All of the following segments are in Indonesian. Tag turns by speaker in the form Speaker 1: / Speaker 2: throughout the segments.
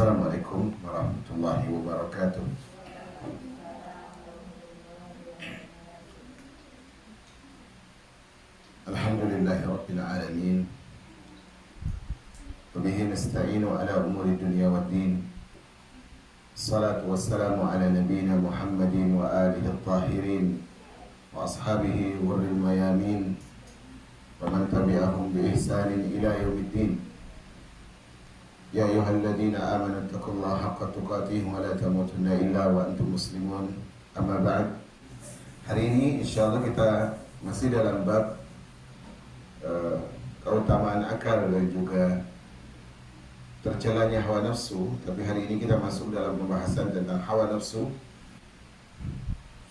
Speaker 1: Assalamualaikum warahmatullahi wabarakatuh. Alhamdulillahi rabbil alamin. Wabihi nasta'inu ala umuri dunya waddin. Salatu wassalamu ala nabiyyina Muhammadin wa alihi at-tahirin wa ashabihi ghurril mayamin wa man tabi'ahum bi ihsanin ila yaumiddin. Ya ayyuhalladzina amanu taqullaha haqqa tuqatih wa la tamutunna illa wa antum muslimun. Amma ba'd. Hari ini insyaallah kita masih dalam bab keutamaan akal dan juga tercelanya hawa nafsu. Tapi hari ini kita masuk dalam pembahasan tentang hawa nafsu.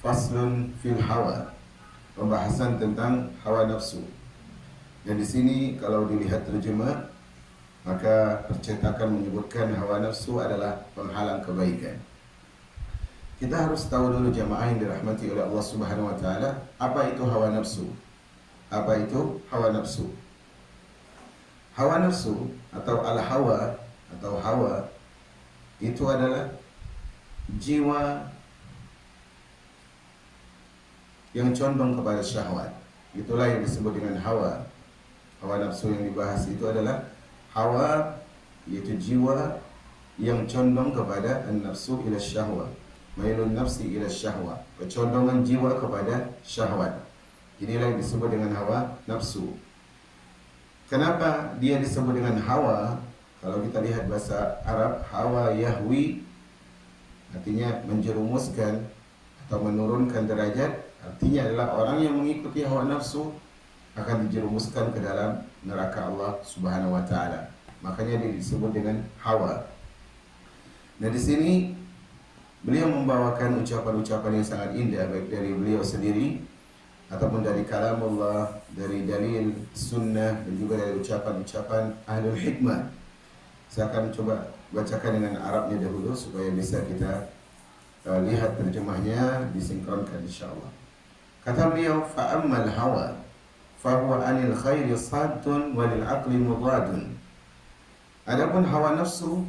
Speaker 1: Faslun fil hawa. Pembahasan tentang hawa nafsu. Dan di sini kalau dilihat terjemah, maka percetakan menyebutkan hawa nafsu adalah penghalang kebaikan. Kita harus tahu dulu jamaah yang dirahmati oleh Allah Subhanahu wa taala, apa itu hawa nafsu? Apa itu hawa nafsu? Hawa nafsu atau al-hawa atau hawa itu adalah jiwa yang condong kepada syahwat. Itulah yang disebut dengan hawa. Hawa nafsu yang dibahas itu adalah hawa, yaitu jiwa yang condong kepada an-nafsu ila syahwa, mailun nafsi ila syahwa, kecondongan jiwa kepada syahwat. Inilah yang disebut dengan hawa nafsu. Kenapa dia disebut dengan hawa? Kalau kita lihat bahasa Arab, hawa yahwi artinya menjerumuskan atau menurunkan derajat. Artinya adalah orang yang mengikuti hawa nafsu akan dijerumuskan ke dalam neraka Allah Subhanahu wa taala. Makanya dia disebut dengan hawa. Nah, di sini beliau membawakan ucapan-ucapan yang sangat indah, baik dari beliau sendiri ataupun dari kalamullah, dari dalil sunnah, dan juga dari ucapan-ucapan ahlul hikmah. Saya akan coba bacakan dengan Arabnya dahulu supaya bisa kita lihat terjemahnya, disinkronkan insyaallah. Kata beliau, fa'ammal hawa fahuwa anil khairi saddun walil aqli mudadun. Adapun hawa nafsu,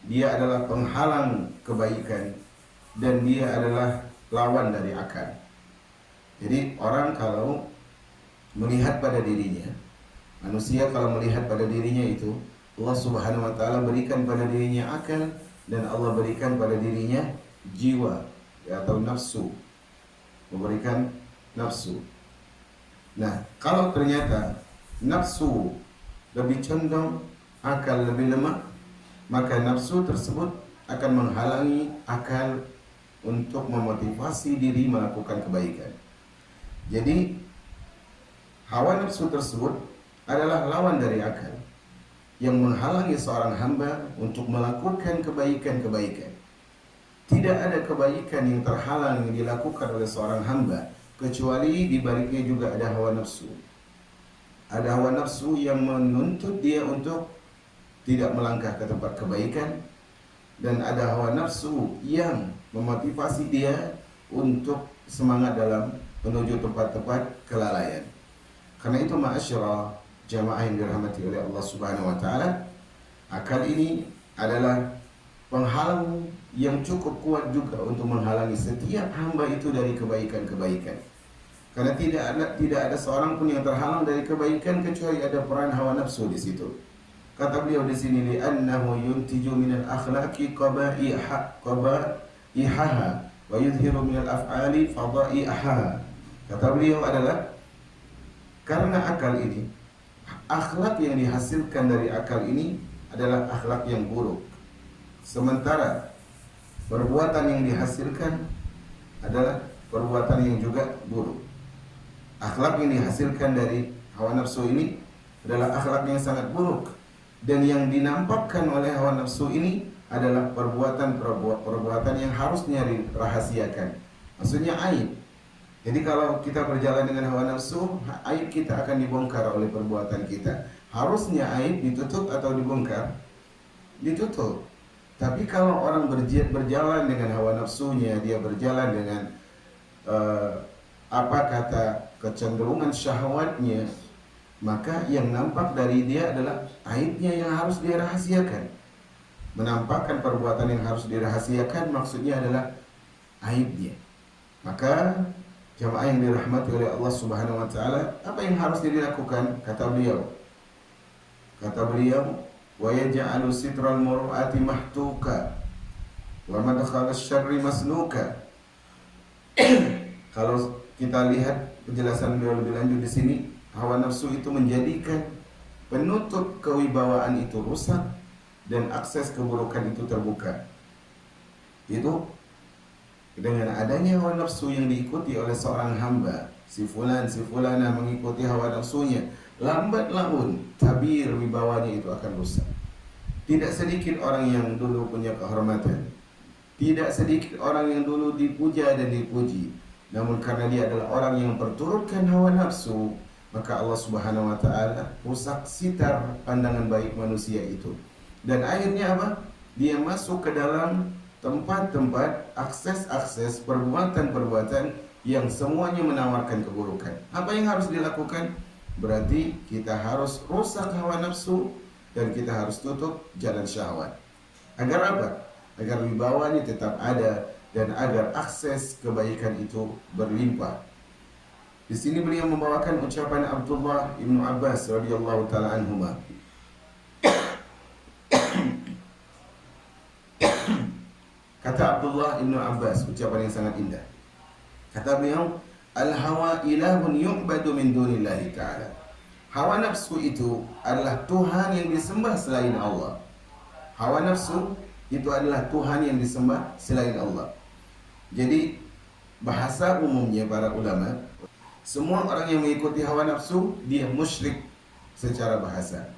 Speaker 1: dia adalah penghalang kebaikan dan dia adalah lawan dari akal. Jadi orang kalau melihat pada dirinya, manusia kalau melihat pada dirinya itu, Allah Subhanahu wa taala berikan pada dirinya akal dan Allah berikan pada dirinya jiwa atau nafsu. Memberikan nafsu. Nah, kalau ternyata nafsu lebih condong, akal lebih lemah, maka nafsu tersebut akan menghalangi akal untuk memotivasi diri melakukan kebaikan. Jadi, hawa nafsu tersebut adalah lawan dari akal yang menghalangi seorang hamba untuk melakukan kebaikan-kebaikan. Tidak ada kebaikan yang terhalang yang dilakukan oleh seorang hamba kecuali di baliknya juga ada hawa nafsu. Ada hawa nafsu yang menuntut dia untuk tidak melangkah ke tempat kebaikan, dan ada hawa nafsu yang memotivasi dia untuk semangat dalam menuju tempat-tempat kelalaian. Karena itu ma'asyara jamaah yang dirahmati oleh Allah Subhanahu wa taala, akal ini adalah penghalang yang cukup kuat juga untuk menghalangi setiap hamba itu dari kebaikan-kebaikan. Karena tidak ada seorang pun yang terhalang dari kebaikan kecuali ada peran hawa nafsu di situ. Kata beliau di sini, li'annahu yuntiju minal akhlaqi qaba'ihaha wa yudhiru minal af'ali fada'ihaha. Kata beliau adalah karena akal ini, akhlak yang dihasilkan dari akal ini adalah akhlak yang buruk. Sementara perbuatan yang dihasilkan adalah perbuatan yang juga buruk. Akhlak yang dihasilkan dari hawa nafsu ini adalah akhlak yang sangat buruk, dan yang dinampakkan oleh hawa nafsu ini adalah perbuatan yang harusnya dirahasiakan. Maksudnya aib. Jadi kalau kita berjalan dengan hawa nafsu, aib kita akan dibongkar oleh perbuatan kita. Harusnya aib ditutup atau dibongkar? Ditutup. Tapi kalau orang berjalan dengan hawa nafsunya, dia berjalan dengan kecenderungan syahwatnya, maka yang nampak dari dia adalah aibnya yang harus dia rahasiakan. menampakkan perbuatan yang harus dirahasiakan, maksudnya adalah aibnya. Maka jamaah yang dirahmati oleh Allah Subhanahu wa taala, apa yang harus dilakukan? Kata beliau, wa yaj'alu sitral mur'ati mahtuka wa madkhala syarri masluka. Kalau kita lihat penjelasan beliau lebih lanjut di sini, hawa nafsu itu menjadikan penutup kewibawaan itu rusak dan akses keburukan itu terbuka. Itu dengan adanya hawa nafsu yang diikuti oleh seorang hamba, si fulana mengikuti hawa nafsunya, lambat laun tabir wibawanya itu akan rusak. Tidak sedikit orang yang dulu punya kehormatan, tidak sedikit orang yang dulu dipuja dan dipuji, namun karena dia adalah orang yang berturutkan hawa nafsu, maka Allah Subhanahu wa taala rusak sitar pandangan baik manusia itu. Dan akhirnya apa? Dia masuk ke dalam tempat-tempat, akses-akses perbuatan-perbuatan yang semuanya menawarkan keburukan. Apa yang harus dilakukan? Berarti kita harus rusak hawa nafsu dan kita harus tutup jalan syahwat. Agar apa? Agar wibawanya tetap ada dan agar akses kebaikan itu berlimpah. Di sini beliau membawakan ucapan Abdullah ibnu Abbas radhiyallahu taala anhuma. Kata Abdullah ibnu Abbas, ucapan yang sangat indah. Kata beliau, al-hawa ilahun yu'badu min dunillahi ta'ala. Hawa nafsu itu adalah Tuhan yang disembah selain Allah. Hawa nafsu itu adalah Tuhan yang disembah selain Allah. Jadi bahasa umumnya para ulama, semua orang yang mengikuti hawa nafsu dia musyrik secara bahasa.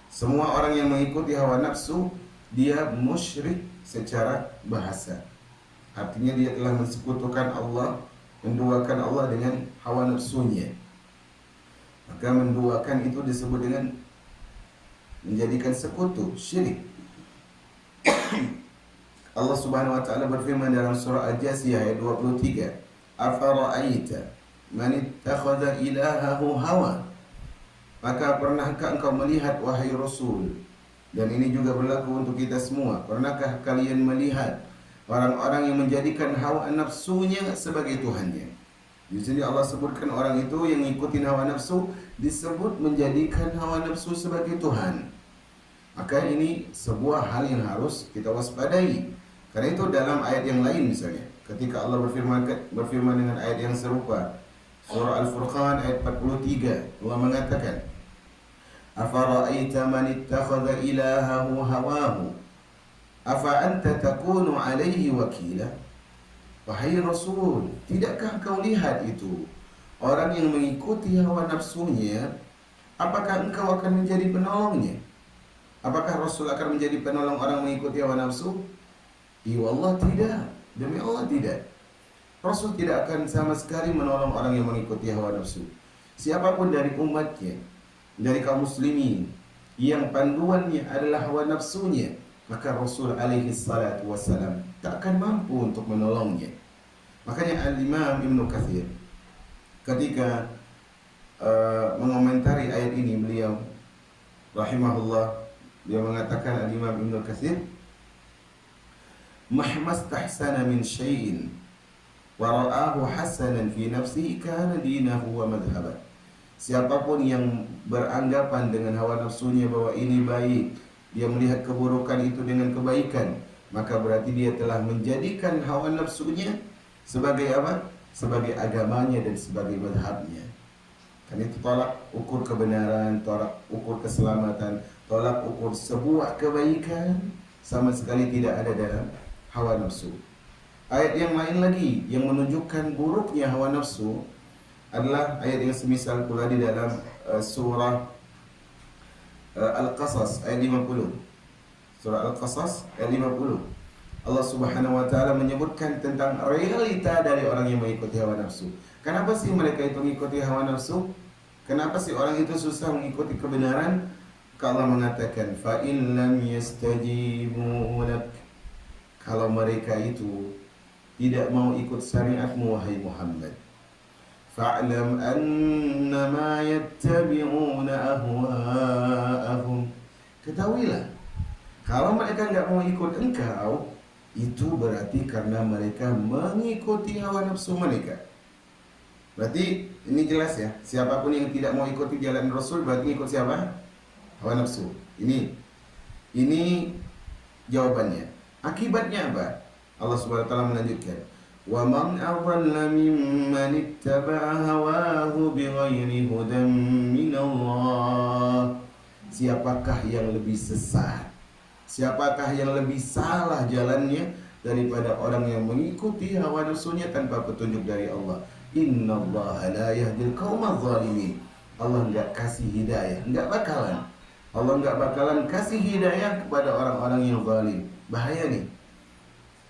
Speaker 1: Semua orang yang mengikuti hawa nafsu dia musyrik secara bahasa. Artinya dia telah mensekutukan Allah, menduakan Allah dengan hawa nafsunya. Maka menduakan itu disebut dengan menjadikan sekutu, syirik. Allah Subhanahu wa taala berfirman dalam surah Al-Jasiyah ayat 23, "Afara'aita man ittakhadha ilahahu hawa?" Maka pernahkah engkau melihat wahai Rasul? Dan ini juga berlaku untuk kita semua. Pernahkah kalian melihat orang-orang yang menjadikan hawa nafsunya sebagai Tuhannya? Di sini Allah sebutkan orang itu yang ngikutin hawa nafsu disebut menjadikan hawa nafsu sebagai Tuhan. Maka ini sebuah hal yang harus kita waspadai. Karena itu dalam ayat yang lain misalnya, ketika Allah berfirman dengan ayat yang serupa, surah Al-Furqan ayat 43, Allah mengatakan, "Afara'aita man ittakhadha ilahahu hawahu afa anta takunu alaihi wakila?" Wahai Rasul, tidakkah kau lihat itu orang yang mengikuti hawa nafsunya, apakah engkau akan menjadi penolongnya? Apakah Rasul akan menjadi penolong orang mengikuti hawa nafsu? Allah tidak. Demi Allah tidak. Rasul tidak akan sama sekali menolong orang yang mengikuti hawa nafsu. Siapapun dari umatnya, dari kaum muslimin yang panduannya adalah hawa nafsunya, maka Rasul alaihi salatu wassalam tak akan mampu untuk menolongnya. Makanya Al-Imam Ibnu Katsir ketika mengomentari ayat ini, beliau rahimahullah, dia mengatakan, Al-Imam Ibnu Katsir, "Mahmastahsana min syai'in wa ra'ahu hasanan fi nafsihi kana dinahu wa madhhabah." Siapapun yang beranggapan dengan hawa nafsunya bahwa ini baik, dia melihat keburukan itu dengan kebaikan, maka berarti dia telah menjadikan hawa nafsunya sebagai apa? Sebagai agamanya dan sebagai madhabnya. Karena itu tolak ukur kebenaran, tolak ukur keselamatan, tolak ukur sebuah kebaikan sama sekali tidak ada dalam hawa nafsu. Ayat yang lain lagi yang menunjukkan buruknya hawa nafsu adalah ayat yang semisal pula di dalam surah Al-Qasas ayat 50. Surah Al-Qasas ayat 50. Allah Subhanahu wa taala menyebutkan tentang realita dari orang yang mengikuti hawa nafsu. Kenapa sih mereka itu mengikuti hawa nafsu? Kenapa sih orang itu susah mengikuti kebenaran? Allah mengatakan, "Fa in lam yastajibu lak." Kalau mereka itu tidak mau ikut syariatmu wahai Muhammad, fa'lam annama yattabi'una ahwa'ahum. Ketahuilah, Kalau mereka nggak mau ikut engkau, itu berarti karena mereka mengikuti hawa nafsu mereka. Berarti ini jelas ya, siapapun yang tidak mau ikuti jalan Rasul berarti ikut siapa? Hawa nafsu. Ini jawabannya. Akibatnya apa? Allah Subhanahu wa taala melanjutkan, "Wa man adalla mimman ittaba'a hawahu bighairi hudan min Allah." Siapakah yang lebih sesat? Siapakah yang lebih salah jalannya daripada orang yang mengikuti hawa nafsunya tanpa petunjuk dari Allah? Innallaha la yahdil qaumadz zalimin. Allah enggak kasih hidayah, enggak bakalan. Allah enggak bakalan kasih hidayah kepada orang-orang yang zalim. Bahaya nih.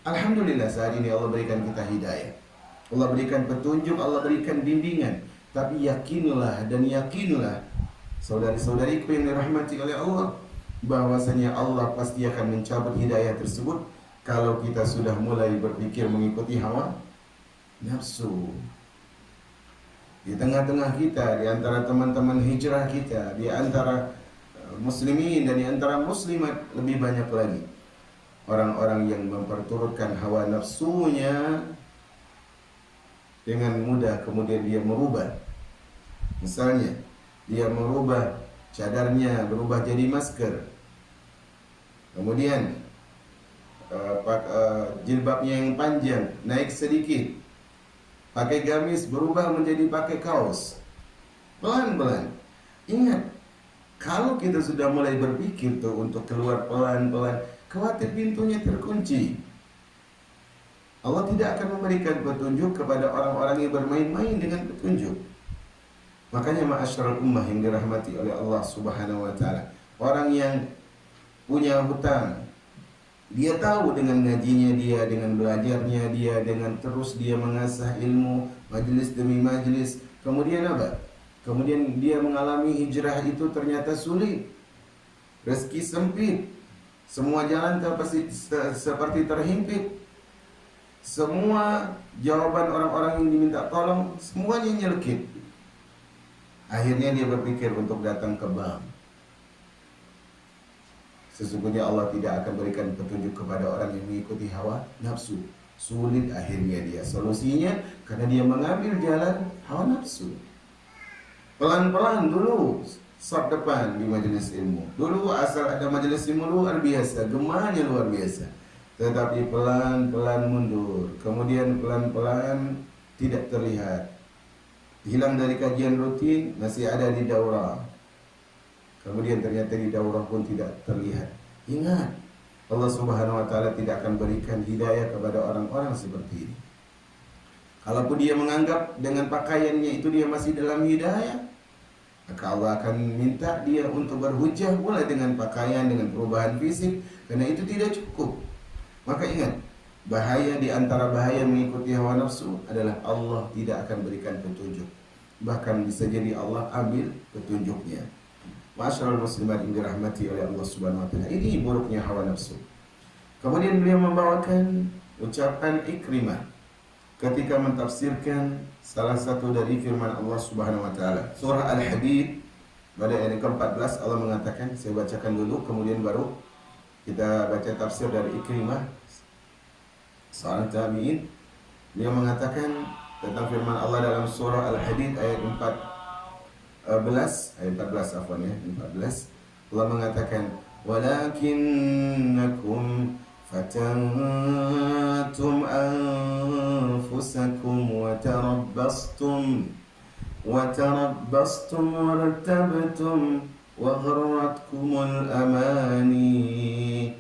Speaker 1: Alhamdulillah saat ini Allah berikan kita hidayah. Allah berikan petunjuk, Allah berikan bimbingan. Tapi yakinlah dan yakinlah saudari-saudariku yang dirahmati oleh Allah, bahwasanya Allah pasti akan mencabut hidayah tersebut kalau kita sudah mulai berpikir mengikuti hawa nafsu. Di tengah-tengah kita, di antara teman-teman hijrah kita, di antara muslimin dan di antara muslimat, lebih banyak lagi orang-orang yang memperturutkan hawa nafsunya dengan mudah, kemudian dia merubah. Misalnya, dia merubah cadarnya, berubah jadi masker. Kemudian jilbabnya yang panjang naik sedikit, pakai gamis berubah menjadi pakai kaos. Pelan-pelan. Ingat, kalau kita sudah mulai berpikir tuh untuk keluar pelan-pelan, khawatir pintunya terkunci. Allah tidak akan memberikan petunjuk kepada orang-orang yang bermain-main dengan petunjuk. Makanya ma'asyiral ummah yang dirahmati oleh Allah Subhanahu wa taala, orang yang punya hutang, dia tahu dengan ngajinya dia, dengan belajarnya dia, dengan terus dia mengasah ilmu majelis demi majelis. Kemudian apa? Kemudian dia mengalami hijrah itu ternyata sulit. Rezeki sempit. Semua jalan seperti terhimpit. Semua jawaban orang-orang yang diminta tolong semuanya nyelkit. Akhirnya dia berpikir untuk datang ke bank. Sesungguhnya Allah tidak akan berikan petunjuk kepada orang yang mengikuti hawa nafsu. Sulit akhirnya dia. Solusinya karena dia mengambil jalan hawa nafsu. Pelan-pelan dulu saf depan di majelis ilmu. Dulu asal ada majelis ilmu luar biasa, gemanya luar biasa. Tetapi pelan-pelan mundur. Kemudian pelan-pelan tidak terlihat. Hilang dari kajian rutin, masih ada di daurah. Kemudian ternyata di daurah pun tidak terlihat. Ingat, Allah Subhanahu wa taala tidak akan berikan hidayah kepada orang-orang seperti ini. Kalaupun dia menganggap dengan pakaiannya itu dia masih dalam hidayah, maka Allah akan minta dia untuk berhujjah mulai dengan pakaian, dengan perubahan fisik, karena itu tidak cukup. Maka ingat, bahaya di antara bahaya mengikuti hawa nafsu adalah Allah tidak akan berikan petunjuk. Bahkan bisa jadi Allah ambil petunjuknya. Ma'asyiral muslimat yang dirahmati oleh Allah Subhanahu wa taala. Ini buruknya hawa nafsu. Kemudian beliau membawakan ucapan Ikrimah ketika mentafsirkan salah satu dari firman Allah Subhanahu wa taala. Surah Al-Hadid pada ayat ke-14 Allah mengatakan, saya bacakan dulu kemudian baru kita baca tafsir dari Ikrimah, seorang tabi'in. Beliau mengatakan tentang firman Allah dalam surah Al-Hadid ayat 14 afwan ya, 14. Allah mengatakan, "Walakinnakum fatantum anfusakum wa tarabbastum wartabtum wa gharratkumul amani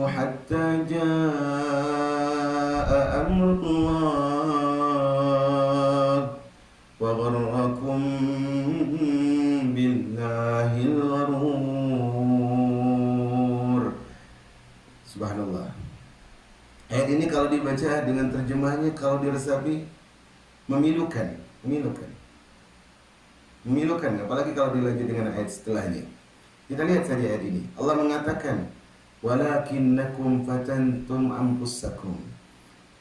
Speaker 1: hatta jaa amrullah wa gharrakum billahil gharur." Subhanallah. Ayat ini kalau dibaca dengan terjemahannya, kalau diresapi, memilukan, apalagi kalau dilanjut dengan ayat setelahnya. Kita lihat saja ayat ini. Allah mengatakan, "Walakinnakum fatantum anfusakum."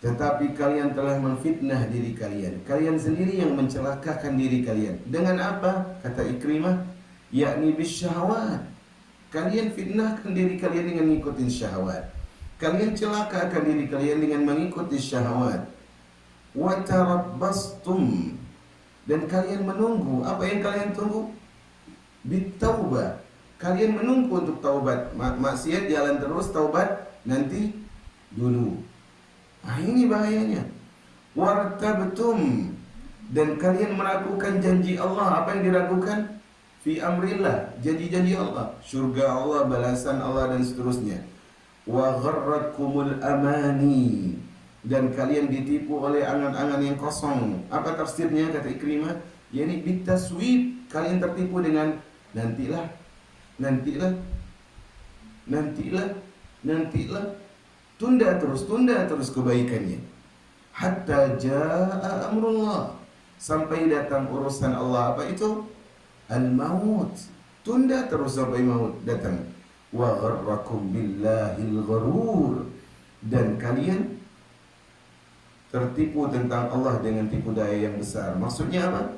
Speaker 1: Tetapi kalian telah menfitnah diri kalian. Kalian sendiri yang mencelakakan diri kalian. Dengan apa? Kata Ikrimah, yakni bisyahwat. Kalian fitnahkan diri kalian dengan mengikuti syahwat. Kalian celakakan diri kalian dengan mengikuti syahwat. Wa tarabbastum, dan kalian menunggu. Apa yang kalian tunggu? Bitaubah. Kalian menunggu untuk taubat. Maksiat jalan terus, taubat nanti dulu. Nah, ini bahayanya. Wartabtum, dan kalian meragukan janji Allah. Apa yang diragukan? Fi amrillah, janji-janji Allah, surga Allah, balasan Allah, dan seterusnya. Wa gharratkumul amani, dan kalian ditipu oleh angan-angan yang kosong. Apa tafsirnya kata Ikrimah? Yani bitaswib, kalian tertipu dengan nantilah, nantilah, nantilah, nantilah. Tunda terus kebaikannya. Hatta jaa amrullah, sampai datang urusan Allah. Apa itu? Al-maut. Tunda terus sampai maut datang. Wa gharrakum billahil gharur, dan kalian tertipu tentang Allah dengan tipu daya yang besar. Maksudnya apa?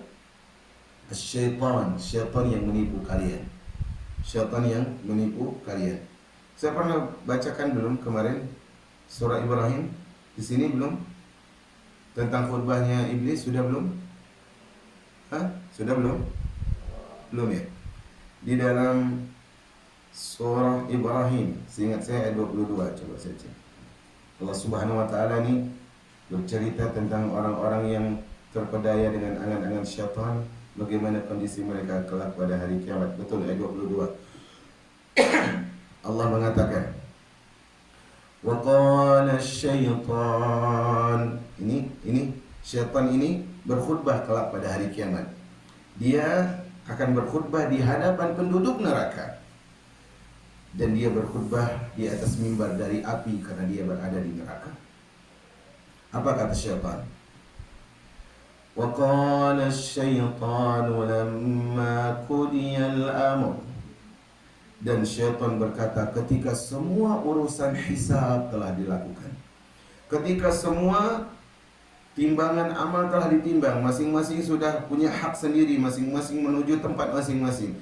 Speaker 1: Syaitan, syaitan yang menipu kalian. Syaitan yang menipu kalian. Saya pernah bacakan belum kemarin surah Ibrahim? Di sini belum? Tentang khutbahnya iblis sudah belum? Sudah belum? Belum ya? Di dalam surah Ibrahim, seingat saya ayat 22, coba saya cek. Allah Subhanahu wa taala ini bercerita tentang orang-orang yang terpedaya dengan angan-angan syaitan, bagaimana kondisi mereka kelak pada hari kiamat. Betul, ayat 22. Allah mengatakan, wa qala syaitan, ini syaitan ini berkhutbah kelak pada hari kiamat. Dia akan berkhutbah di hadapan penduduk neraka, dan dia berkhutbah di atas mimbar dari api karena dia berada di neraka. Apa kata syaitan? Wa qala asy-syaitanu lamma qudiyal amr, dan syaitan berkata ketika semua urusan hisab telah dilakukan, ketika semua timbangan amal telah ditimbang, masing-masing sudah punya hak sendiri, masing-masing menuju tempat masing-masing.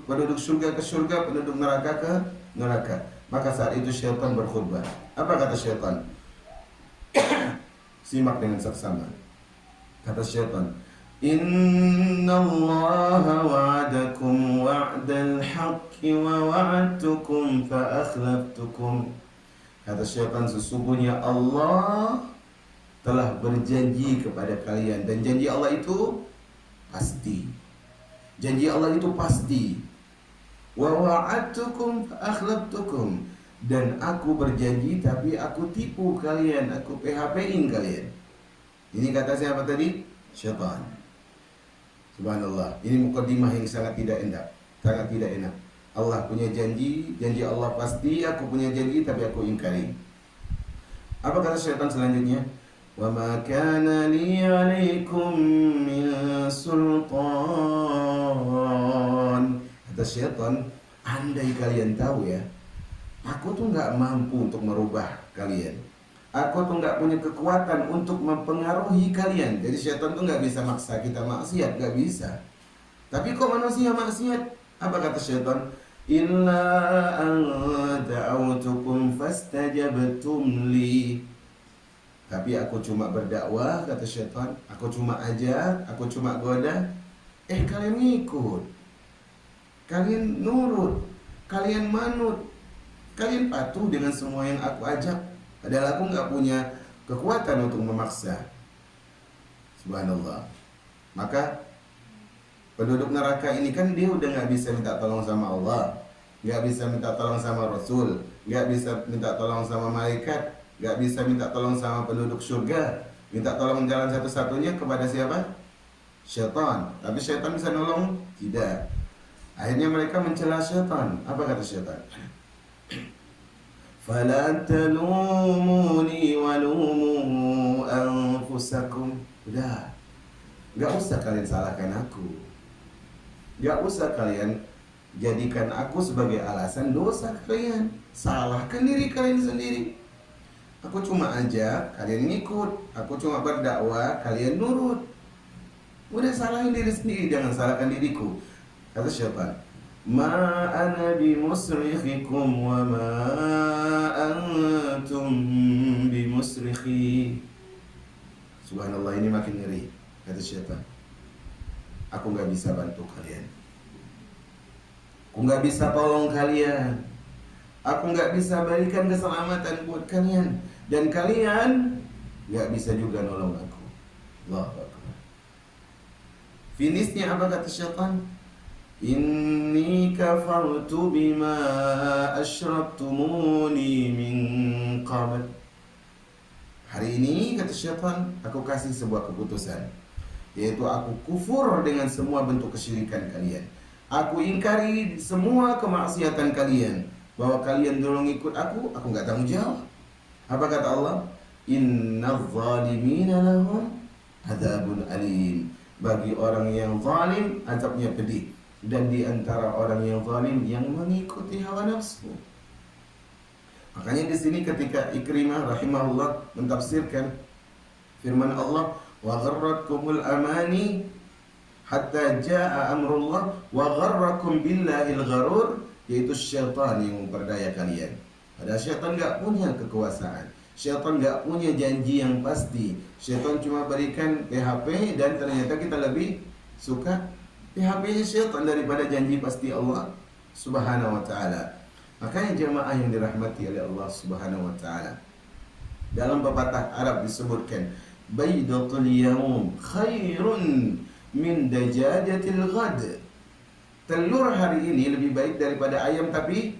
Speaker 1: Penduduk surga ke surga, penduduk neraka ke neraka. Maka saat itu syaitan berkhutbah. Apa kata syaitan? Simak dengan saksama. Kata syaitan, Inna allaha wa'adakum wa'dal haqqi wa wa'adtukum fa akhlaftukum. Kata syaitan, sesungguhnya Allah telah berjanji kepada kalian, dan janji Allah itu pasti. Janji Allah itu pasti. Wa wa'adtukum fa akhlaftukum, dan aku berjanji tapi aku tipu kalian, aku PHP-in kalian. Ini kata siapa tadi? Syaitan. Subhanallah. Ini mukadimah yang sangat tidak enak, sangat tidak enak. Allah punya janji, janji Allah pasti, aku punya janji tapi aku ingkari. Apa kata syaitan selanjutnya? Wa ma kana li 'alaikum min sultan. Kata syaitan, andai kalian tahu ya, aku tuh nggak mampu untuk merubah kalian. Aku tuh nggak punya kekuatan untuk mempengaruhi kalian. Jadi syaitan tuh nggak bisa maksa kita maksiat, nggak bisa. Tapi kok manusia maksiat? Apa kata syaitan? Illa an da'autukum fastajabtum li. Tapi aku cuma berdakwah, kata syaitan. Aku cuma ajak, aku cuma goda. Kalian ngikut, kalian nurut, kalian manut, kalian patuh dengan semua yang aku ajak. Padahal aku nggak punya kekuatan untuk memaksa. Subhanallah. Maka penduduk neraka ini kan dia udah nggak bisa minta tolong sama Allah, nggak bisa minta tolong sama Rasul, nggak bisa minta tolong sama malaikat, nggak bisa minta tolong sama penduduk surga. Minta tolong jalan satu-satunya kepada siapa? Syaitan. Tapi syaitan bisa nolong? Tidak. Akhirnya mereka mencela syaitan. Apa kata syaitan? Fala talumuni walumu anfusakum. Udah, nggak usah kalian salahkan aku, nggak usah kalian jadikan aku sebagai alasan dosa kalian. Salahkan diri kalian sendiri. Aku cuma ajak, kalian ngikut. Aku cuma berdakwah, kalian nurut. Udah salahin diri sendiri, jangan salahkan diriku. Kata syaitan, ma ana bimusrikhikum wa ma antum bimusrikhi. Subhanallah, ini makin ngeri. Kata syaitan, aku nggak bisa bantu kalian, aku nggak bisa tolong kalian, aku nggak bisa berikan keselamatan buat kalian, dan kalian nggak bisa juga nolong aku. Allahu Akbar. Finishnya apa kata syaitan? Inni kafartu bima asyraktumuni min qabl. Hari ini kata syaitan, aku kasih sebuah keputusan, yaitu aku kufur dengan semua bentuk kesyirikan kalian. Aku ingkari semua kemaksiatan kalian. Bahwa kalian dulu ngikut aku nggak tanggung jawab. Apa kata Allah? Innadz zalimina lahum adzabun alim. Bagi orang yang zalim, azabnya pedih. Dan di antara orang yang zalim yang mengikuti hawa nafsu. Makanya di sini ketika Ikrimah rahimahullah mentafsirkan firman Allah, wa gharratkumul amani hatta jaa amrullah wa gharrakum billahil gharur, yaitu syaitan yang memperdaya kalian. Padahal syaitan enggak punya kekuasaan. Syaitan enggak punya janji yang pasti. Syaitan cuma berikan PHP dan ternyata kita lebih suka PHP-nya syaitan daripada janji pasti Allah Subhanahu wa taala. Makanya jemaah yang dirahmati oleh Allah Subhanahu wa taala, dalam pepatah Arab disebutkan, baidatul yaum khairun min dajajatil ghad. Telur hari ini lebih baik daripada ayam tapi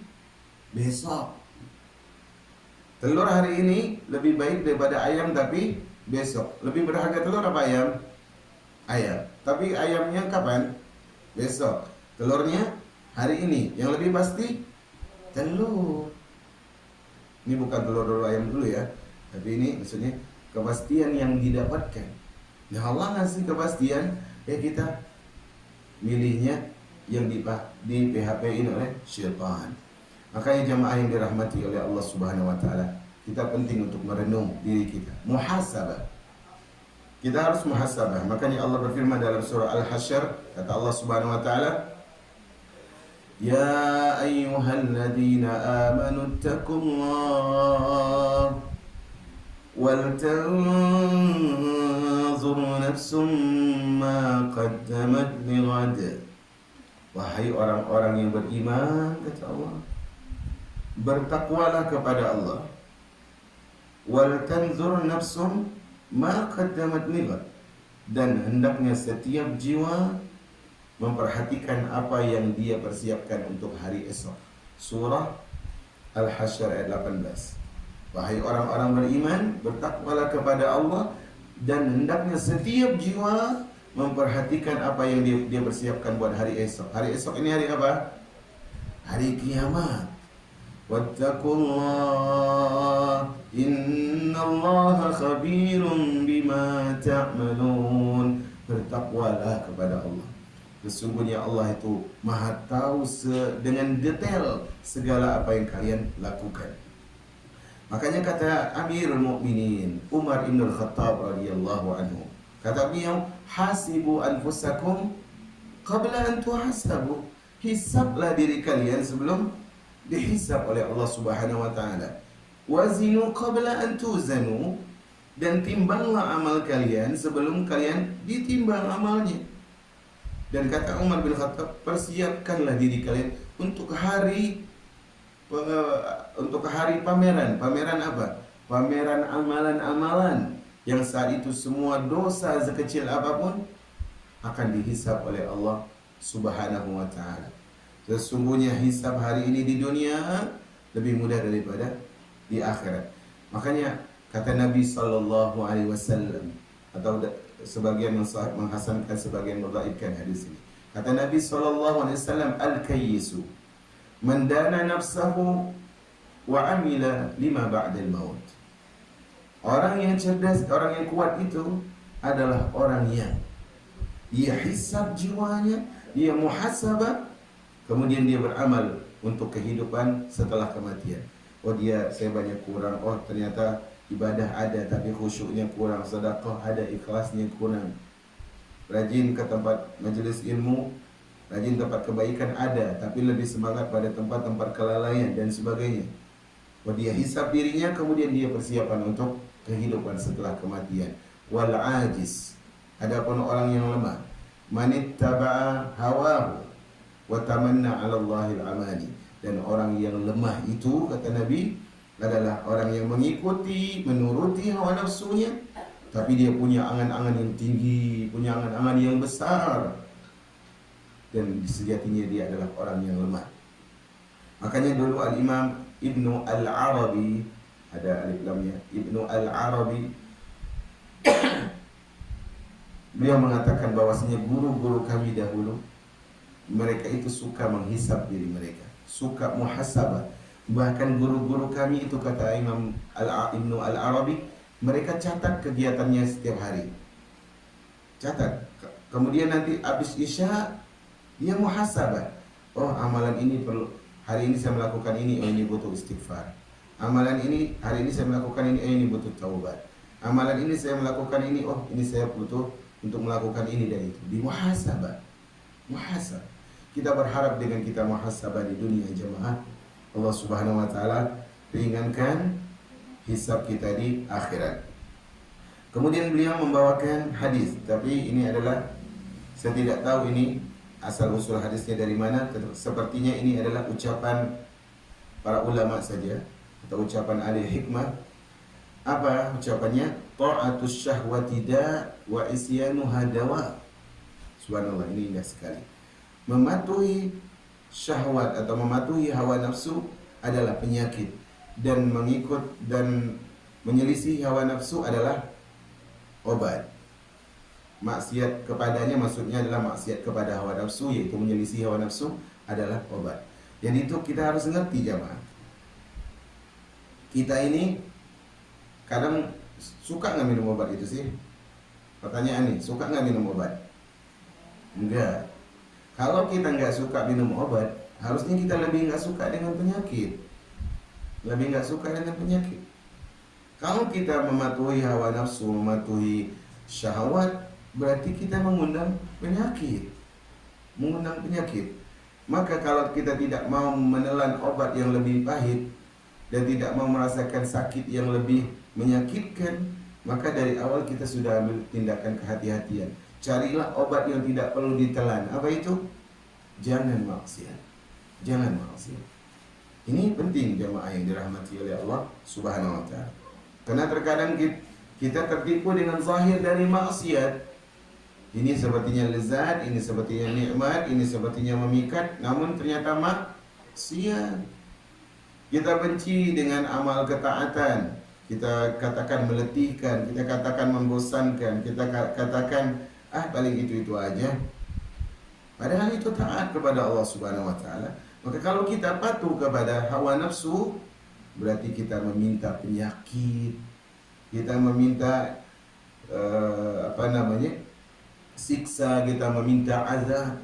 Speaker 1: besok. Telur hari ini lebih baik daripada ayam tapi besok. Lebih berharga telur apa ayam? Ayam. Tapi ayamnya kapan? Besok. Telurnya hari ini. Yang lebih pasti telur. Ini bukan telur ayam dulu ya, tapi ini maksudnya kepastian yang didapatkan. Nah Allah ngasih kepastian, ya kita milihnya yang di PHP-in oleh syaitan. Makanya jamaah yang dirahmati oleh Allah Subhanahu wa taala, kita penting untuk merenung diri kita, muhasabah. Kita harus muhasabah. Makanya Allah berfirman dalam surah Al-Hasyr, kata Allah Subhanahu wa taala, Ya ayyuhalladzina amanu ittaqullaha wal tanzur nafsum ma qaddamat lighad. Wahai orang-orang yang beriman, kata Allah, bertakwalah kepada Allah. Wal tanzur nafsum ma qaddamat lighad. Dan hendaknya setiap jiwa memperhatikan apa yang dia persiapkan untuk hari esok. Surah Al-Hasyr ayat 18. Wahai orang-orang beriman, bertakwalah kepada Allah, dan hendaknya setiap jiwa memperhatikan apa yang dia persiapkan buat hari esok. Hari esok ini hari apa? Hari kiamat. Wattaqullah innallaha khabirun bima ta'malun. Bertakwalah kepada Allah. Sesungguhnya Allah itu maha tahu dengan detail segala apa yang kalian lakukan. Makanya kata Amirul Mukminin Umar bin Al-Khattab radhiyallahu anhu, kata beliau, hasibu anfusakum qabla an tuhasabu. Hisablah diri kalian sebelum dihisab oleh Allah Subhanahu wa taala. Wazinu qabla an tuzanu. Dan timbanglah amal kalian sebelum kalian ditimbang amalnya. Dan kata Umar bin Khattab, persiapkanlah diri kalian untuk hari pameran. Pameran apa? Pameran amalan-amalan yang saat itu semua dosa sekecil apapun akan dihisab oleh Allah Subhanahu wa taala. Sesungguhnya hisab hari ini di dunia lebih mudah daripada di akhirat. Makanya kata Nabi sallallahu alaihi wasallam, atau sebagian menghasankan, sebagian mendhaifkan hadis ini. Kata Nabi sallallahu alaihi wasallam, al-kayyisu man dana nafsahu wa amila lima ba'dal maut. Orang yang cerdas, orang yang kuat itu adalah orang yang dia hisab jiwanya, dia muhasabah, kemudian dia beramal untuk kehidupan setelah kematian. Oh saya banyak kurang, oh ternyata ibadah ada tapi khusyuknya kurang, sedekah ada ikhlasnya kurang, rajin ke tempat majelis ilmu rajin tempat kebaikan ada, tapi lebih semangat pada tempat-tempat kelalaian dan sebagainya. Dia hisab dirinya, kemudian dia persiapan untuk kehidupan setelah kematian. Wal ajiz, adapun orang yang lemah, manittaba'a hawahu wa tamanna 'ala Allahil amani. Dan orang yang lemah itu, kata Nabi, adalah orang yang mengikuti, menuruti hawa nafsunya, tapi dia punya angan-angan yang tinggi, punya angan-angan yang besar, dan sejatinya dia adalah orang yang lemah. Makanya dulu Al-Imam Ibnu Al-Arabi, ada alif lamnya, Ibnu Al-Arabi, beliau mengatakan bahwasanya guru-guru kami dahulu, mereka itu suka menghisab diri mereka, suka muhasabah. Bahkan guru-guru kami itu, kata Imam Ibnu Al-Arabi, mereka catat kegiatannya setiap hari. Catat. Kemudian nanti habis Isya dia muhasabah. Oh, amalan ini perlu, hari ini saya melakukan ini, oh ini butuh istighfar. Amalan ini, hari ini saya melakukan ini, oh ini butuh taubat. Amalan ini saya melakukan ini, oh ini saya butuh untuk melakukan ini dan itu. Di muhasabah. Muhasabah. Kita berharap dengan kita muhasabah di dunia jemaah, Allah Subhanahu wa taala ringankan hisab kita di akhirat. Kemudian beliau membawakan hadis, tapi ini adalah, saya tidak tahu ini asal usul hadisnya dari mana. Sepertinya ini adalah ucapan para ulama saja atau ucapan ahli hikmah. Apa ucapannya? Ta'atus syahwati da wa isyanuha dawa. Subhanallah, ini indah sekali. Mematuhi syahwat atau mematuhi hawa nafsu adalah penyakit, dan mengikut dan menyelisih hawa nafsu adalah obat. Maksiat kepadanya maksudnya adalah maksiat kepada hawa nafsu, yaitu menyelisih hawa nafsu adalah obat. Jadi itu kita harus ngerti jamaah. Kita ini kadang suka nggak minum obat itu sih? Pertanyaan nih, suka nggak minum obat? Enggak. Kalau kita nggak suka minum obat, harusnya kita lebih nggak suka dengan penyakit. Lebih nggak suka dengan penyakit. Kalau kita mematuhi hawa nafsu, mematuhi syahwat, berarti kita mengundang penyakit. Mengundang penyakit. Maka kalau kita tidak mau menelan obat yang lebih pahit dan tidak mau merasakan sakit yang lebih menyakitkan, maka dari awal kita sudah ambil tindakan kehati-hatian. Carilah obat yang tidak perlu ditelan. Apa itu? Jangan maksiat. Jangan maksiat. Ini penting jemaah yang dirahmati oleh Allah Subhanahu wa taala. Karena terkadang kita tertipu dengan zahir dari maksiat. Ini sepertinya lezat, ini sepertinya nikmat, ini sepertinya memikat, namun ternyata maksiat. Kita benci dengan amal ketaatan, kita katakan meletihkan, kita katakan membosankan, kita katakan paling itu aja. Padahal itu taat kepada Allah Subhanahu wa taala. Maka kalau kita patuh kepada hawa nafsu, berarti kita meminta penyakit, kita meminta siksa, kita meminta azab.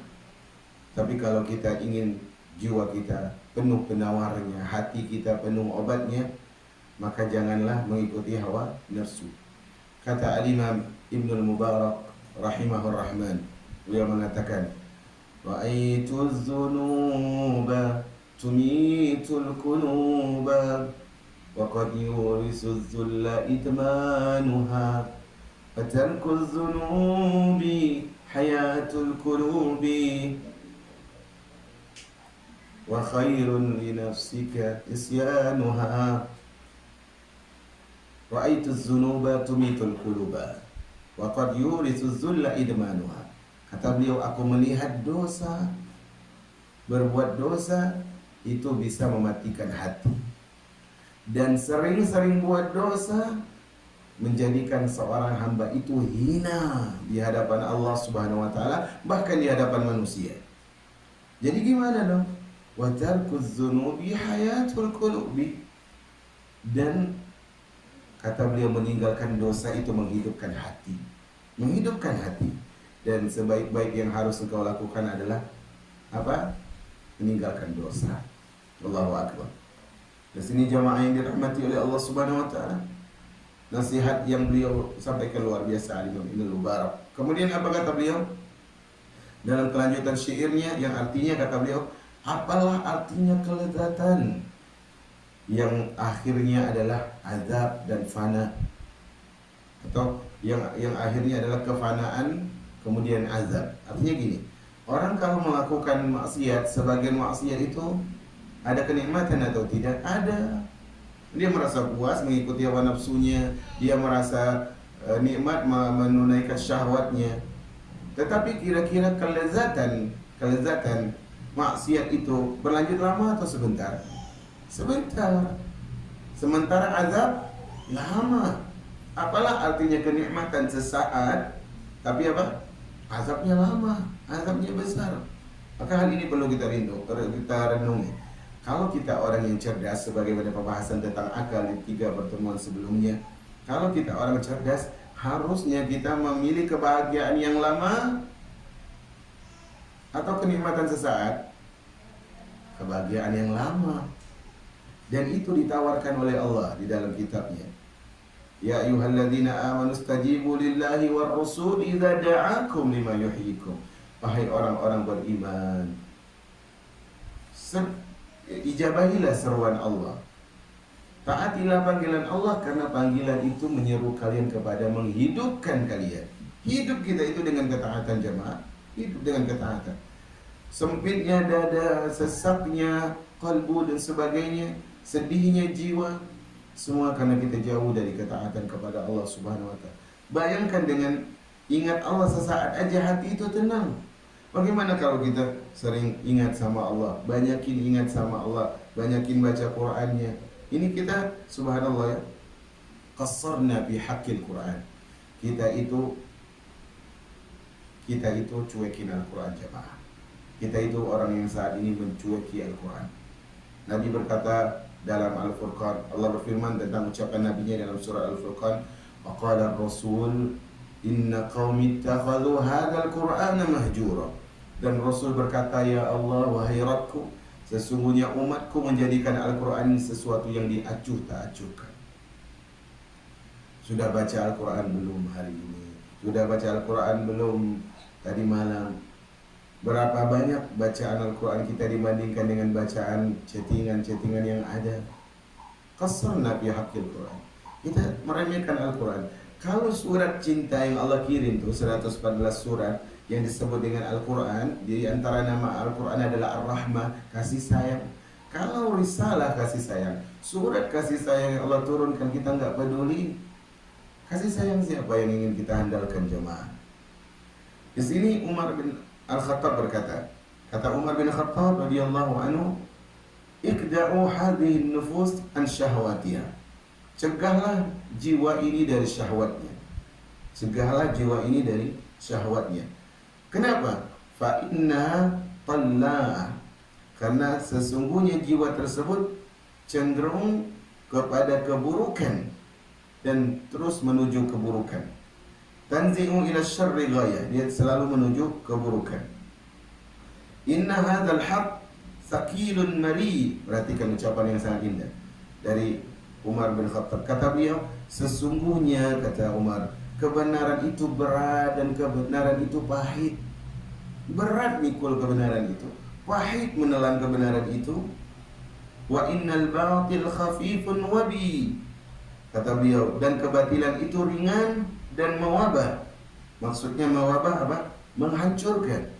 Speaker 1: Tapi kalau kita ingin jiwa kita penuh penawarnya, hati kita penuh obatnya, maka janganlah mengikuti hawa nafsu. Kata Al-Imam Ibnul Mubarak rahimahur rahman, beliau mengatakan, Ra'aitu dzunuba tumitul kunuba wa qad yurisu dzulla itmanuha fatarku dzunubi hayatul qulubi wa khairun li nafsika isyanuha. Ra'aitu dzunuba tumitul quluba wa qad yurisu dzulla idmanuha. Kata beliau, aku melihat dosa, berbuat dosa itu bisa mematikan hati. Dan sering-sering buat dosa menjadikan seorang hamba itu hina di hadapan Allah Subhanahu wa taala, bahkan di hadapan manusia. Jadi gimana dong? Wa tarkuz dzunubi hayatul qulubi. Dan kata beliau, meninggalkan dosa itu menghidupkan hati. Menghidupkan hati. Dan sebaik-baik yang harus engkau lakukan adalah apa? Meninggalkan dosa. Allahu akbar. Di sini jamaah yang dirahmati oleh Allah Subhanahu wa taala, nasihat yang beliau sampaikan luar biasa, Al-Imam Ibnu Mubarak. Kemudian apa kata beliau? dalam kelanjutan syairnya yang artinya kata beliau, apalah artinya kelezatan yang akhirnya adalah azab dan fana, atau yang akhirnya adalah kefanaan kemudian azab. Artinya gini, orang kalau melakukan maksiat, sebagian maksiat itu ada kenikmatan atau tidak? Ada. Dia merasa puas mengikuti hawa nafsunya, dia merasa nikmat menunaikan syahwatnya. Tetapi kira-kira kelezatan maksiat itu berlanjut lama atau sebentar? Sebentar. Sementara azab lama. Apalah artinya kenikmatan sesaat, tapi apa? Azabnya lama, azabnya besar. Maka hal ini perlu kita renungi. Kalau kita orang yang cerdas, sebagaimana pembahasan tentang akal di 3 pertemuan sebelumnya, kalau kita orang cerdas, harusnya kita memilih kebahagiaan yang lama atau kenikmatan sesaat. Kebahagiaan yang lama. Dan itu ditawarkan oleh Allah di dalam kitabnya. Ya ayyuhalladzina amanu stajibu lillahi war rasul idza da'akum lima yuhyikum. Wahai orang-orang beriman, ijabahilah seruan Allah. Taatilah panggilan Allah, karena panggilan itu menyeru kalian kepada menghidupkan kalian. Hidup kita itu dengan ketaatan jemaah, hidup dengan ketaatan. Sempitnya dada, sesaknya kalbu dan sebagainya, sedihnya jiwa, semua karena kita jauh dari ketaatan kepada Allah Subhanahu wa taala. Bayangkan dengan ingat Allah sesaat aja hati itu tenang. Bagaimana kalau kita sering ingat sama Allah, banyakin ingat sama Allah, banyakin baca Qur'annya. Ini kita subhanallah ya, qassarna fi haqqil Qur'an. Kita itu cuekin Al-Qur'an jemaah. Kita itu orang yang saat ini mencueki Al-Qur'an. Nabi berkata dalam Al-Furqan, Allah berfirman tentang ucapan nabinya dalam surah Al-Furqan, waqala ar-rasul inna qaumi ittakhadhu hadzal qur'ana mahjura. Dan Rasul berkata, ya Allah, wahai Rabbku, sesungguhnya umatku menjadikan Al-Quran sesuatu yang diacuh tak acuhkan. Sudah baca Al-Quran belum hari ini? Sudah baca Al-Quran belum tadi malam? Berapa banyak bacaan Al-Quran kita dibandingkan dengan bacaan chattingan-chattingan yang ada? Qassarna fi haqqil Quran. Kita meremehkan Al-Quran. Kalau surat cinta yang Allah kirim tuh 114 surat yang disebut dengan Al-Quran, di antara nama Al-Quran adalah Ar-Rahmah, kasih sayang. Kalau risalah kasih sayang, surat kasih sayang yang Allah turunkan, kita nggak peduli. Kasih sayang siapa yang ingin kita andalkan jemaah? Di sini Umar bin Al-Khattab berkata, kata Umar bin Khattab radhiyallahu anhu, ikda'u hadhihi nufus an syahwatiha. Cegahlah jiwa ini dari syahwatnya. Cegahlah jiwa ini dari syahwatnya. Kenapa? Fa inna talla'ah. Karena sesungguhnya jiwa tersebut cenderung kepada keburukan dan terus menuju keburukan. Tanzi'u ila syarri ghayah, dia selalu menuju keburukan. Inna hadzal haqq thaqilun mari. Perhatikan ucapan yang sangat indah dari Umar bin Khattab. Kata beliau, sesungguhnya kata Umar, kebenaran itu berat dan kebenaran itu pahit. Berat mikul kebenaran itu, pahit menelan kebenaran itu. Wa innal batil khafifun wabi. Kata beliau, dan kebatilan itu ringan dan mewabah. Maksudnya mewabah apa? Menghancurkan.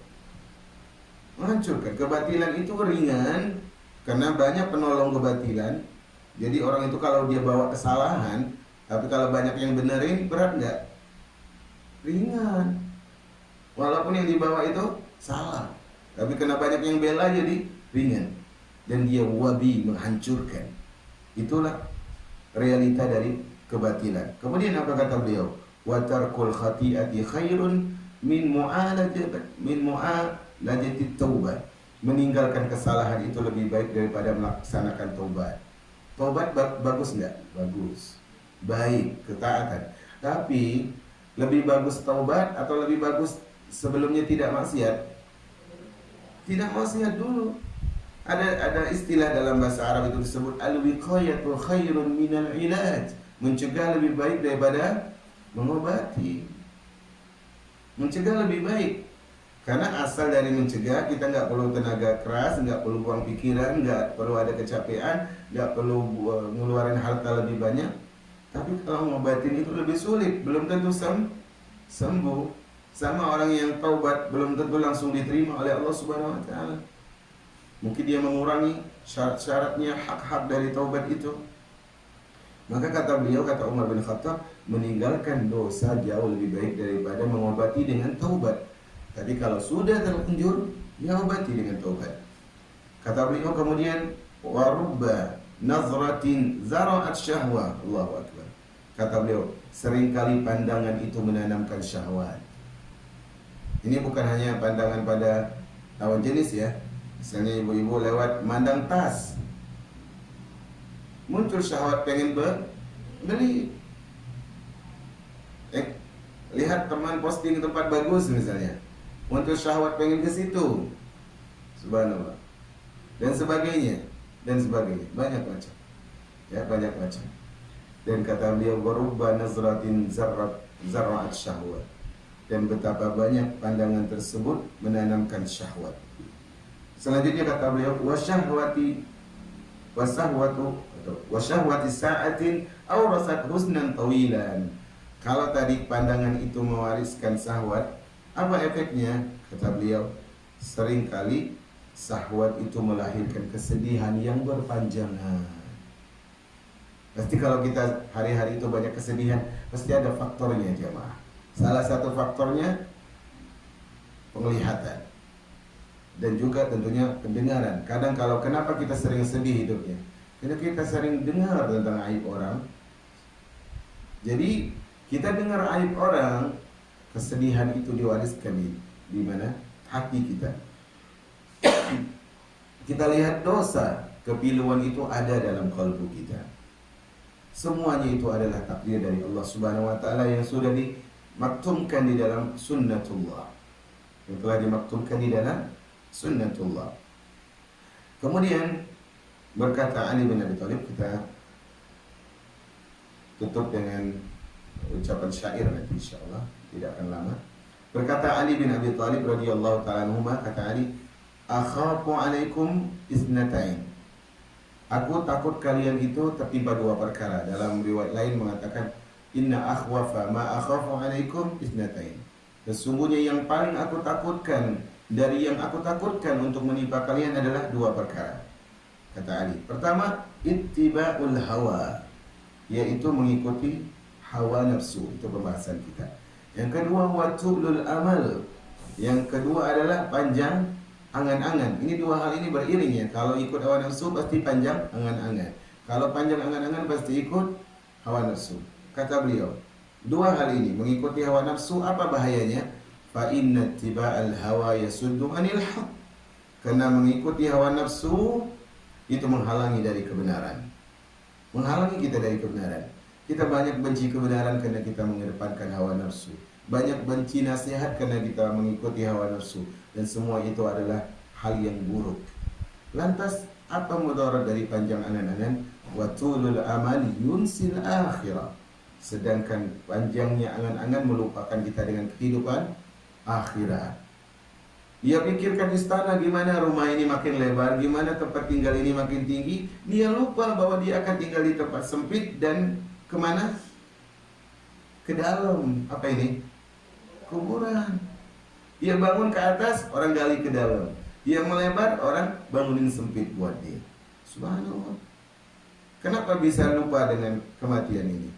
Speaker 1: Menghancurkan. Kebatilan itu ringan karena banyak penolong kebatilan. Jadi orang itu kalau dia bawa kesalahan, tapi kalau banyak yang benerin, berat nggak? Ringan. Walaupun yang dibawa itu salah, tapi kena banyak yang bela jadi ringan. Dan dia wabi, menghancurkan. Itulah realita dari kebatilan. Kemudian apa kata beliau? Wa tarkul khati'ati khairun min mu'alajati taubat. Meninggalkan kesalahan itu lebih baik daripada melaksanakan taubat. Taubat bagus enggak? Bagus. Baik, ketaatan. Tapi lebih bagus taubat atau lebih bagus sebelumnya tidak maksiat? Tidak maksiat dulu. Ada istilah dalam bahasa Arab itu disebut al-wiqayatu khairun minal ilaj. Mencegah lebih baik daripada mengobati. Mencegah lebih baik. Karena asal dari mencegah, kita nggak perlu tenaga keras, nggak perlu buang pikiran, nggak perlu ada kecapean, nggak perlu ngeluarin harta lebih banyak. Tapi kalau ngobatin itu lebih sulit, belum tentu sembuh. Sama orang yang taubat belum tentu langsung diterima oleh Allah Subhanahu wa taala. Mungkin dia mengurangi syarat-syaratnya, hak-hak dari taubat itu. Maka kata beliau, kata Umar bin Khattab, meninggalkan dosa jauh lebih baik daripada mengobati dengan taubat. Tapi kalau sudah terlanjur, ya obati dengan taubat. Kata beliau kemudian, warubba nazratin zara'at syahwah. Allahu akbar. Kata beliau, seringkali pandangan itu menanamkan syahwat. Ini bukan hanya pandangan pada lawan jenis ya. Misalnya ibu-ibu lewat mandang tas, muncul syahwat pengen beli. Lihat teman posting tempat bagus misalnya, muncul syahwat pengen ke situ. Subhanallah. Dan sebagainya, banyak macam. Ya, banyak macam. Dan kata beliau, warubba nazratin zarra'at syahwat. Dan betapa banyak pandangan tersebut menanamkan syahwat. Selanjutnya kata beliau, wasyahwati sa'atin awrasat husnan tawilan. Kalau tadi pandangan itu mewariskan syahwat, apa efeknya? Kata beliau, seringkali syahwat itu melahirkan kesedihan yang berpanjangan. Pasti kalau kita hari-hari itu banyak kesedihan, pasti ada faktornya jemaah. Salah satu faktornya penglihatan dan juga tentunya pendengaran. Kadang kalau kenapa kita sering sedih hidupnya? Karena kita sering dengar tentang aib orang. Jadi kita dengar aib orang, kesedihan itu diwariskan di mana? Hati kita. Kita lihat dosa, kepiluan itu ada dalam kalbu kita. Semuanya itu adalah takdir dari Allah Subhanahu wa taala yang sudah dimaktumkan di dalam sunnatullah. Yang telah dimaktumkan di dalam sunnatullah. Kemudian berkata Ali bin Abi Thalib, kita tutup dengan ucapan syair nanti insyaallah, tidak akan lama. Berkata Ali bin Abi Thalib radhiyallahu ta'ala anhu, kata Ali, akhafu alaikum isnatain. Aku takut kalian itu tertimpa dua perkara. Dalam riwayat lain mengatakan, inna akhwafa ma akhafu alaikum isnatain. Sesungguhnya yang paling aku takutkan dari yang aku takutkan untuk menimpa kalian adalah dua perkara. Kata Ali, pertama, ittiba'ul hawa, yaitu mengikuti hawa nafsu. Itu pembahasan kita. Yang kedua, watulul amal. Yang kedua adalah panjang angan-angan. Ini dua hal ini beriring ya. Kalau ikut hawa nafsu pasti panjang angan-angan. Kalau panjang angan-angan pasti ikut hawa nafsu. Kata beliau, dua hal ini mengikuti hawa nafsu, apa bahayanya? Fa inna tiba'al hawa yasuddu 'anil haq. Karena mengikuti hawa nafsu itu menghalangi dari kebenaran. Menghalangi kita dari kebenaran. Kita banyak benci kebenaran karena kita mengedepankan hawa nafsu. Banyak benci nasihat karena kita mengikuti hawa nafsu. Dan semua itu adalah hal yang buruk. Lantas apa mudarat dari panjang angan-angan? Wa tulul amali yunsil akhirah. Sedangkan panjangnya angan-angan melupakan kita dengan kehidupan akhirat. Dia pikirkan istana gimana, rumah ini makin lebar, gimana tempat tinggal ini makin tinggi. Dia lupa bahwa dia akan tinggal di tempat sempit dan kemana? Ke dalam. Apa ini? Kuburan. Dia bangun ke atas, orang gali ke dalam. Dia melebar, orang bangunin sempit buat dia. Subhanallah. Kenapa bisa lupa dengan kematian ini?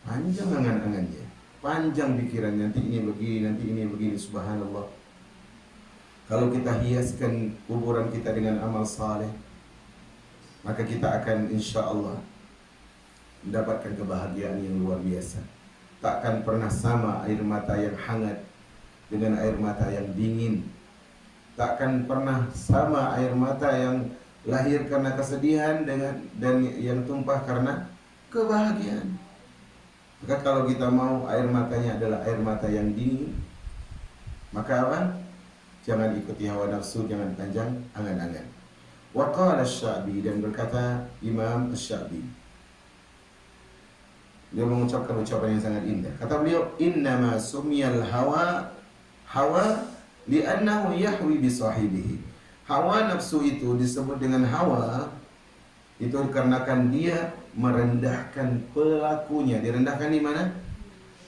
Speaker 1: Panjang angan-angannya, panjang pikiran, nanti ini begini, nanti ini begini. Subhanallah. Kalau kita hiaskan kuburan kita dengan amal saleh, maka kita akan insya Allah mendapatkan kebahagiaan yang luar biasa. Takkan pernah sama air mata yang hangat dengan air mata yang dingin. Takkan pernah sama air mata yang lahir karena kesedihan dan yang tumpah karena kebahagiaan. Maka kalau kita mau air matanya adalah air mata yang dingin, maka apa? Jangan ikuti hawa nafsu, jangan panjang angan-angan. Wa qala Asy-Sya'bi, dan berkata Imam Asy-Sya'bi, dia mengucapkan ucapan yang sangat indah. Kata beliau, innama sumiyal hawa li'annahu yahwi bi sahibihi. Hawa nafsu itu disebut dengan hawa itu dikarenakan dia merendahkan pelakunya. Direndahkan di mana?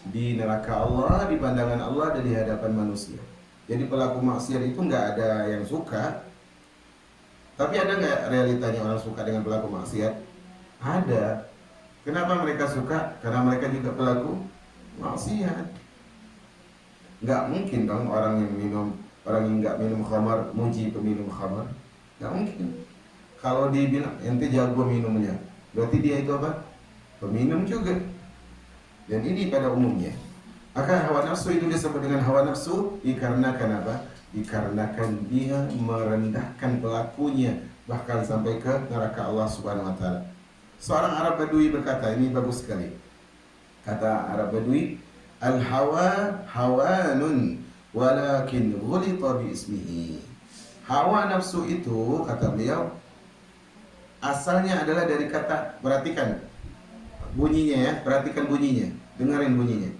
Speaker 1: Di neraka Allah, di pandangan Allah, dan di hadapan manusia. Jadi pelaku maksiat itu nggak ada yang suka. Tapi ada nggak realitanya orang suka dengan pelaku maksiat? Ada. Kenapa mereka suka? Karena mereka juga pelaku maksiat. Nggak mungkin dong orang yang nggak minum khamar muji peminum khamar. Nggak mungkin. Kalau dibilang ente jago minumnya, berarti dia itu apa? Peminum juga. Dan ini pada umumnya. Maka hawa nafsu itu disebut dengan hawa nafsu dikarenakan apa? Dikarenakan dia merendahkan pelakunya bahkan sampai ke neraka Allah Subhanahu wa taala. Seorang Arab Badui berkata, ini bagus sekali. Kata Arab Badui, al-hawa hawanun walakin ghulita bi ismihi. Hawa nafsu itu, kata beliau, asalnya adalah dari kata, perhatikan bunyinya ya, perhatikan bunyinya, dengerin bunyinya.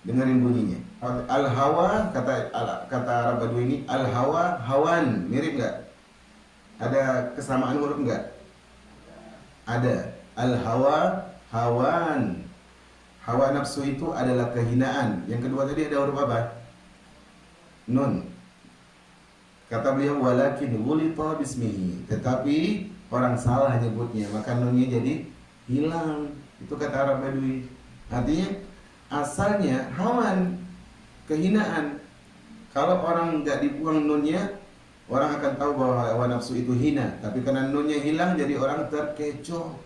Speaker 1: Dengerin bunyinya. Al-hawa, kata Arab Badui ini, al-hawa hawan, mirip enggak? Ada kesamaan huruf enggak? Ada. Al-hawa hawan. Hawa nafsu itu adalah kehinaan. Yang kedua tadi ada huruf apa? Nun. Kata beliau walakin wulita bismihi. Tetapi orang salah nyebutnya, maka nunnya jadi hilang. Itu kata Arab Badui. Artinya asalnya hawan, kehinaan. Kalau orang nggak dibuang nunnya, orang akan tahu bahwa hawa nafsu itu hina. Tapi karena nunnya hilang, jadi orang terkecoh.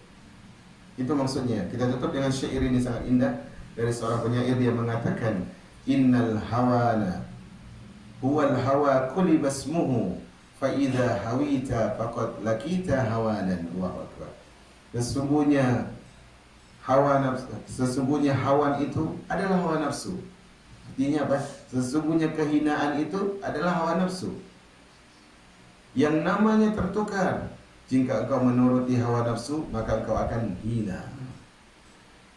Speaker 1: Itu maksudnya. Kita tutup dengan syair ini sangat indah dari seorang penyair yang mengatakan, innal hawana huwal hawa kulli basmuhu fa idza hawita faqad lakita hawanan. Allahu akbar. Sesungguhnya hawan itu adalah hawa nafsu. Artinya apa? Sesungguhnya kehinaan itu adalah hawa nafsu. Yang namanya tertukar. Jika engkau menuruti hawa nafsu, maka engkau akan hina.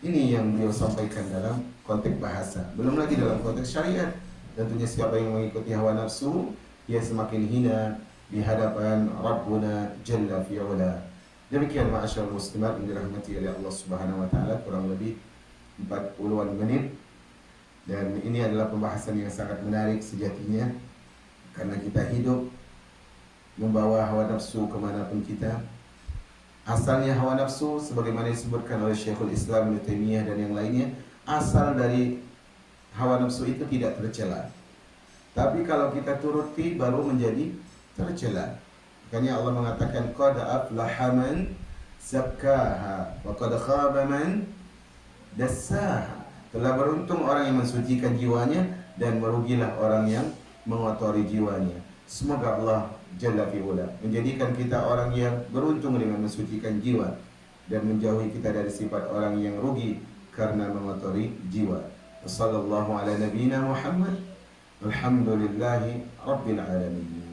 Speaker 1: Ini yang beliau sampaikan dalam konteks bahasa. Belum lagi dalam konteks syariat. Tentunya siapa yang mengikuti hawa nafsu, dia semakin hina di hadapan Rabbuna Jalla fi'ula. Demikian ma'asyarul muslimat yang dirahmati oleh Allah Subhanahu wa taala, kurang lebih 40-an menit. Dan ini adalah pembahasan yang sangat menarik sejatinya, karena kita hidup membawa hawa nafsu kemanapun kita. Asalnya hawa nafsu sebagaimana disebutkan oleh Syekhul Islam Ibnu Taimiyah dan yang lainnya, asal dari hawa nafsu itu tidak tercela. Tapi kalau kita turuti baru menjadi tercela. Makanya Allah mengatakan qad aflaha man zakkaha wa qad khaba man dassaha. Telah beruntung orang yang mensucikan jiwanya dan merugilah orang yang mengotori jiwanya. Semoga Allah Jalla fi'ula menjadikan kita orang yang beruntung dengan mensucikan jiwa dan menjauhi kita dari sifat orang yang rugi karena mengotori jiwa. Wassallallahu ala nabiyyina Muhammad. Alhamdulillahi rabbil alamin.